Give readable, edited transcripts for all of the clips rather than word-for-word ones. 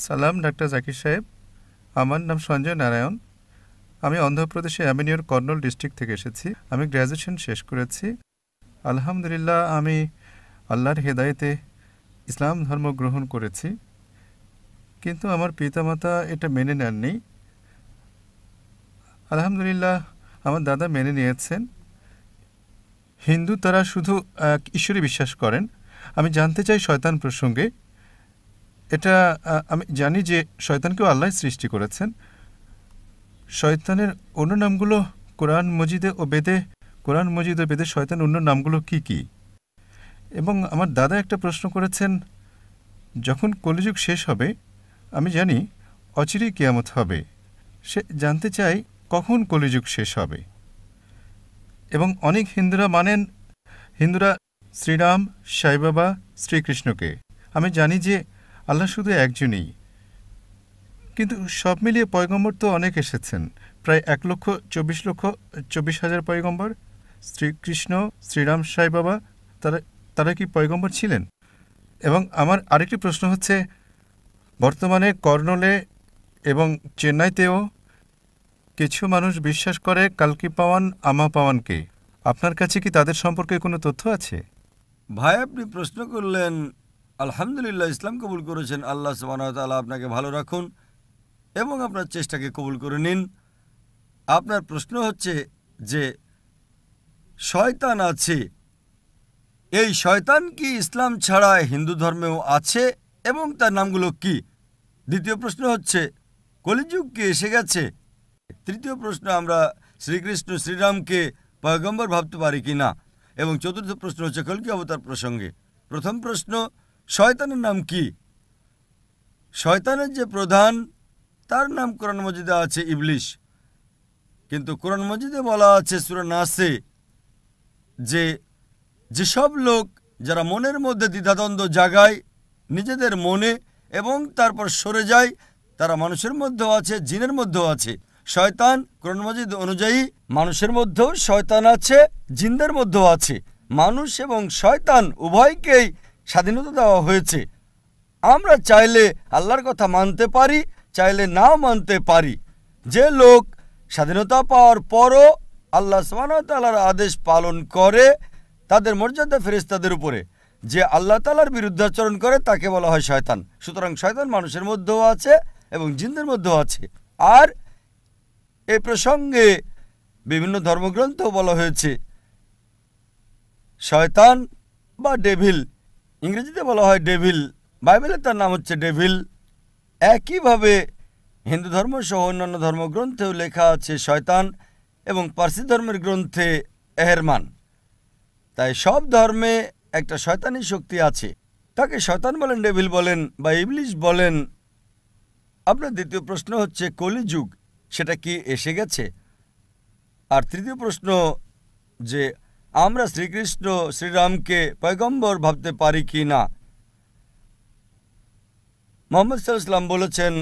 সালাম ডাক্তার জাকির সাহেব। আমার নাম সঞ্জয় নারায়ণ। আমি অন্ধ্রপ্রদেশে অ্যামিনিওর কর্নুল ডিস্ট্রিক্ট থেকে এসেছি। আমি গ্র্যাজুয়েশন শেষ করেছি। আলহামদুলিল্লাহ, আমি আল্লাহর হেদায়েতে ইসলাম ধর্ম গ্রহণ করেছি, কিন্তু আমার পিতামাতা এটা মেনে নেননি। আলহামদুলিল্লাহ, আমার দাদা মেনে নিয়েছেন। হিন্দু তারা শুধু এক ঈশ্বরে বিশ্বাস করেন। আমি জানতে চাই শয়তান প্রসঙ্গে। এটা আমি জানি যে শয়তানকেও আল্লাহ সৃষ্টি করেছেন। শয়তানের অন্য নামগুলো কোরআন মজিদে ও বেদে শয়তান অন্য নামগুলো কি কি? এবং আমার দাদা একটা প্রশ্ন করেছেন, যখন কলিযুগ শেষ হবে, আমি জানি অচিরেই কিয়ামত হবে, সে জানতে চাই কখন কলিযুগ শেষ হবে। এবং অনেক হিন্দুরা শ্রীরাম, সাই বাবা, শ্রীকৃষ্ণকে। আমি জানি যে আল্লাহ শুধু একজনই, কিন্তু সব মিলিয়ে পয়গম্বর তো অনেক এসেছেন, প্রায় 1,24,24,000 পয়গম্বর। শ্রীকৃষ্ণ, শ্রীরাম, সাই বাবা তারা কি পয়গম্বর ছিলেন? এবং আমার আরেকটি প্রশ্ন হচ্ছে, বর্তমানে কর্নলে এবং চেন্নাইতেও কিছু মানুষ বিশ্বাস করে কালকি পাওয়ান, আমা পাওয়ানকে। আপনার কাছে কি তাদের সম্পর্কে কোনো তথ্য আছে? ভাই, আপনি প্রশ্ন করলেন, আলহামদুলিল্লাহ ইসলাম কবুল করেছেন। আল্লাহ সুবহানাহু ওয়া তাআলা আপনাকে ভালো রাখুন এবং আপনার চেষ্টাকে কবুল করে নিন। আপনার প্রশ্ন হচ্ছে যে শয়তান আছে, এই শয়তান কি ইসলাম ছাড়া হিন্দু ধর্মেও আছে এবং তার নামগুলো কি? দ্বিতীয় প্রশ্ন হচ্ছে, কলিযুগ কি এসে গেছে? তৃতীয় প্রশ্ন, আমরা শ্রীকৃষ্ণ শ্রীরামকে পয়গম্বর ভাবতে পারি কি না? এবং চতুর্থ প্রশ্ন হচ্ছে কলকি অবতার প্রসঙ্গে। প্রথম প্রশ্ন, শয়তানের নাম কি? শয়তানের যে প্রধান, তার নাম কোরআন মজিদে আছে ইবলিশ। কিন্তু কোরআন মজিদে বলা আছে সূরা নাসে যে যেসব লোক যারা মনের মধ্যে দ্বিধাদ্বন্দ্ব জাগায় নিজেদের মনে এবং তারপর সরে যায়, তারা মানুষের মধ্যেও আছে, জিনের মধ্যেও আছে। শয়তান কোরআন মাজিদ অনুযায়ী মানুষের মধ্যেও শয়তান আছে, জিনদের মধ্যেও আছে। মানুষ এবং শয়তান উভয়কেই স্বাধীনতা দেওয়া হয়েছে। আমরা চাইলে আল্লাহর কথা মানতে পারি, চাইলে নাও মানতে পারি। যে লোক স্বাধীনতা পাওয়ার পরও আল্লাহ সুবহানাহু ওয়া তাআলার আদেশ পালন করে, তাদের মর্যাদা ফেরেশতাদের উপরে। যে আল্লাহ তাআলার বিরুদ্ধাচরণ করে তাকে বলা হয় শয়তান। সুতরাং শয়তান মানুষের মধ্যেও আছে এবং জিনদের মধ্যেও আছে। আর এই প্রসঙ্গে বিভিন্ন ধর্মগ্রন্থ বলা হয়েছে শয়তান বা ডেভিল, ইংরেজিতে বলা হয় ডেভিল, বাইবেলে তার নাম হচ্ছে ডেভিল। একইভাবে হিন্দু ধর্ম সহ অন্যান্য ধর্মগ্রন্থেও লেখা আছে শয়তান, এবং পার্সি ধর্মের গ্রন্থে এহেরমান। তাই সব ধর্মে একটা শয়তানি শক্তি আছে, তাকে শয়তান বলেন, ডেভিল বলেন বা ইবলিশ বলেন। আপনার দ্বিতীয় প্রশ্ন হচ্ছে কলিযুগ সেটা কি এসে গেছে? আর তৃতীয় প্রশ্ন যে আমরা শ্রীকৃষ্ণ শ্রীরামকে পয়গম্বর ভাবতে পারি কি না। মুহাম্মদ সাল্লাল্লাহু আলাইহি ওয়াসাল্লাম বলেছেন,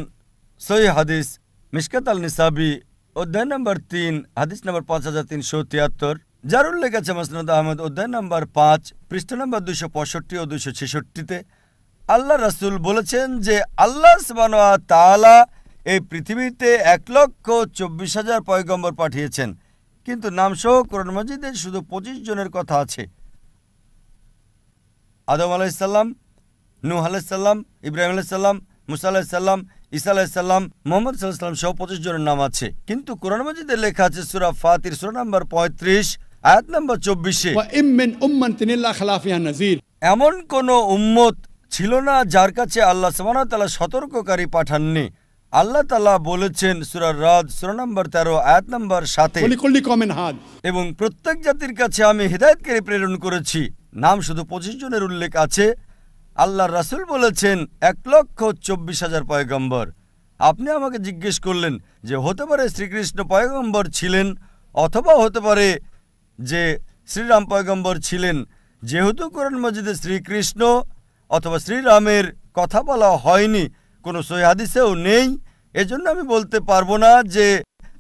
সহিহ হাদিস মিশকাত আল নিসাবি অধ্যায় নম্বর 3 হাদিস নম্বর 5373, যার উল্লেখ আছে মুসনাদ আহমদ অধ্যায় নম্বর 5 পৃষ্ঠা নম্বর 265 ও 266-তে। আল্লাহ রাসূল বলেছেন যে আল্লাহ সুবহানাহু ওয়া তাআলা এই পৃথিবীতে 1,24,000 পয়গম্বর পাঠিয়েছেন, কিন্তু নামসহ কোরআন মাজিদে শুধু 25 জনের কথা আছে। আদম আলাইহিস সালাম, নূহ আলাইহিস সালাম, ইব্রাহিম আলাইহিস সালাম, মুসা আলাইহিস সালাম, ঈসা আলাইহিস সালাম, মুহাম্মদ সাল্লাল্লাহু আলাইহি ওয়াসাল্লাম সহ 25 জনের নাম আছে। কিন্তু কোরআন মাজিদে লেখা আছে সূরা ফাতির সূরা নম্বর 35 আয়াত নম্বর 24-এ, ওয়া ইম মিন উম্মাতিন ইল্লা খালা ফিহা নাযীর, এমন কোন উম্মত ছিল না যার কাছে আল্লাহ সুবহানাহু ওয়া তাআলা সতর্ককারী পাঠাননি। আল্লাহ তাআলা বলেছেন সূরা রাদ সূরা নম্বর 13 আয়াত নম্বর 7-এ, এবং প্রত্যেক জাতির কাছে আমি হিদায়াতকারী প্রেরণ করেছি। নাম শুধু 25 জনের উল্লেখ আছে। আল্লাহর রাসূল বলেছেন 1,24,000 পয়গম্বর। আপনি আমাকে জিজ্ঞেস করলেন যে হতে পারে শ্রীকৃষ্ণ পয়গম্বর ছিলেন, অথবা হতে পারে যে শ্রীরাম পয়গম্বর ছিলেন। যেহেতু কোরআন মাজিদে শ্রীকৃষ্ণ অথবা শ্রীরামের কথা বলা হয়নি, কোনো সহিহ হাদিসেও নেই, এজন্য আমি বলতে পারবো না যে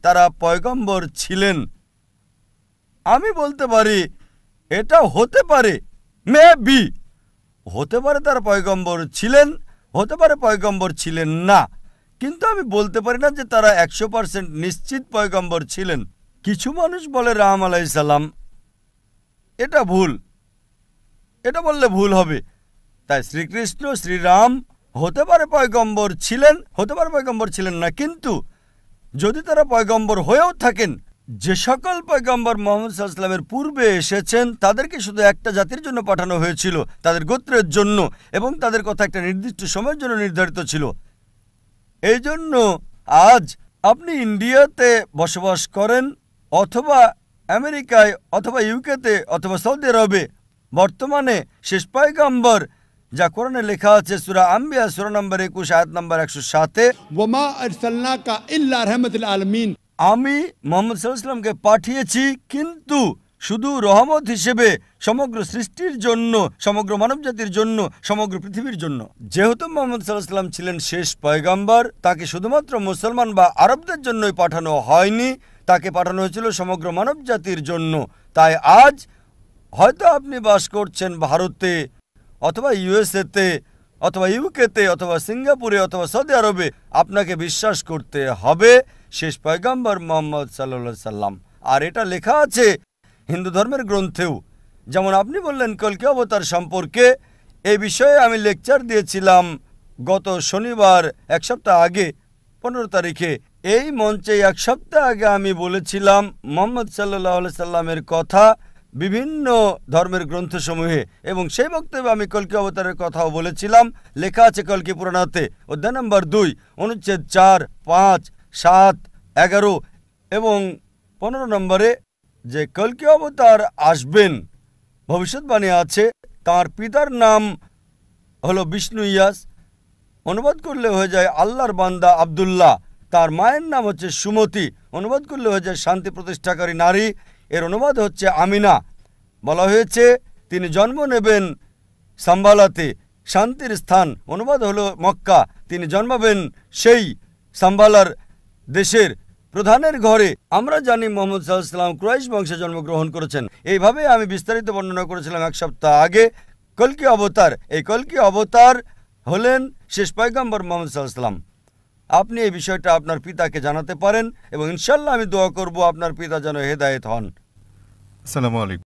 তারা পয়গম্বর ছিলেন। আমি বলতে পারি এটা হতে পারে, মেবি হতে পারে তারা পয়গম্বর ছিলেন, হতে পারে পয়গম্বর ছিলেন না, কিন্তু আমি বলতে পারি না যে তারা 100% নিশ্চিত পয়গম্বর ছিলেন। কিছু মানুষ বলে রাম আলাইহিস সালাম, এটা ভুল, এটা বললে ভুল হবে। তাই শ্রীকৃষ্ণ শ্রীরাম হতে পারে পয়গম্বর ছিলেন, হতে পারে পয়গম্বর ছিলেন না, কিন্তু যদি তারা পয়গম্বর হয়েও থাকেন, যে সকল পয়গম্বর মুহাম্মদ সাল্লাল্লাহু আলাইহি ওয়াসাল্লামের পূর্বে এসেছেন তাদেরকে শুধু একটা জাতির জন্য পাঠানো হয়েছিল, তাদের গোত্রের জন্য, এবং তাদের কথা একটা নির্দিষ্ট সময়ের জন্য নির্ধারিত ছিল। এই জন্য আজ আপনি ইন্ডিয়াতে বসবাস করেন, অথবা আমেরিকায়, অথবা ইউকেতে, অথবা সৌদি আরবে, বর্তমানে শেষ পয়গম্বর যা কোরআনে লেখা আছে সূরা আম্বিয়া সূরা নম্বর 21 আয়াত নম্বর 107, ওয়ামা আরসালনাকা ইল্লা রাহমাতুল আলামিন, আমি মুহাম্মদ সাল্লাল্লাহু আলাইহি ওয়াসাল্লামকে পাঠিয়েছি কিন্তু শুধু রহমত হিসেবে সমগ্র সৃষ্টির জন্য, সমগ্র মানবজাতির জন্য, সমগ্র পৃথিবীর জন্য। যেহেতু মুহাম্মদ সাল্লাল্লাহু আলাইহি ওয়াসাল্লাম ছিলেন শেষ পয়গম্বর, তাকে শুধুমাত্র মুসলমান বা আরবদের জন্যই পাঠানো হয়নি, তাকে পাঠানো হয়েছিল সমগ্র মানবজাতির জন্য। তাই আজ হয়তো আপনি বাস করছেন ভারতে, অথবা ইউএসএতে, অথবা ইউকেতে, অথবা সিঙ্গাপুরে, অথবা সৌদি আরবে, আপনাকে বিশ্বাস করতে হবে শেষ পয়গম্বর মুহাম্মদ সাল্লাল্লাহু আলাইহি সাল্লাম। আর এটা লেখা আছে হিন্দু ধর্মের গ্রন্থেও। যেমন আপনি বললেন কল্কি অবতার সম্পর্কে, এই বিষয়ে আমি লেকচার দিয়েছিলাম গত শনিবার, এক সপ্তাহ আগে 15 তারিখে। এই মঞ্চে এক সপ্তাহ আগে আমি বলেছিলাম মুহাম্মদ সাল্লাল্লাহু আলাইহি সাল্লামের কথা বিভিন্ন ধর্মের গ্রন্থসমূহে, এবং সেই বক্তব্যে আমি কল্কি অবতারের কথাও বলেছিলাম। লেখা আছে কল্কি পুরাণাতে অধ্যায় নম্বর 2 অনুচ্ছেদ 4, 5, 7, 11 এবং 15 নম্বরে যে কল্কি অবতার আসবেন, ভবিষ্যৎবাণী আছে। তার পিতার নাম হলো বিষ্ণু ইয়াস, অনুবাদ করলে হয়ে যায় আল্লাহর বান্দা আব্দুল্লাহ। তার মায়ের নাম হচ্ছে সুমতি, অনুবাদ করলে হয়ে যায় শান্তি প্রতিষ্ঠাকারী নারী। এর অনুবাদ হচ্ছে আমিনা। বলা হয়েছে তিনি জন্ম নেবেন সাম্বালাতে, শান্তির স্থান, অনুবাদ হলো মক্কা। তিনি জন্মাবেন সেই সাম্বালার দেশের প্রধানের ঘরে। আমরা জানি মুহাম্মদ সাল্লাল্লাহু আলাইহি ওয়াসাল্লাম কুরাইশ বংশে জন্মগ্রহণ করেছেন। এইভাবে আমি বিস্তারিত বর্ণনা করেছিলাম এক সপ্তাহ আগে। কল্কি অবতার, এই কল্কি অবতার হলেন শেষ পয়গম্বর মুহাম্মদ সাল্লাল্লাহু আলাইহি ওয়াসাল্লাম। আপনি এই বিষয়টা আপনার পিতাকে জানাতে পারেন, এবং ইনশাআল্লাহ আমি দোয়া করব আপনার পিতা যেন হেদায়েত হন। আসসালামু আলাইকুম।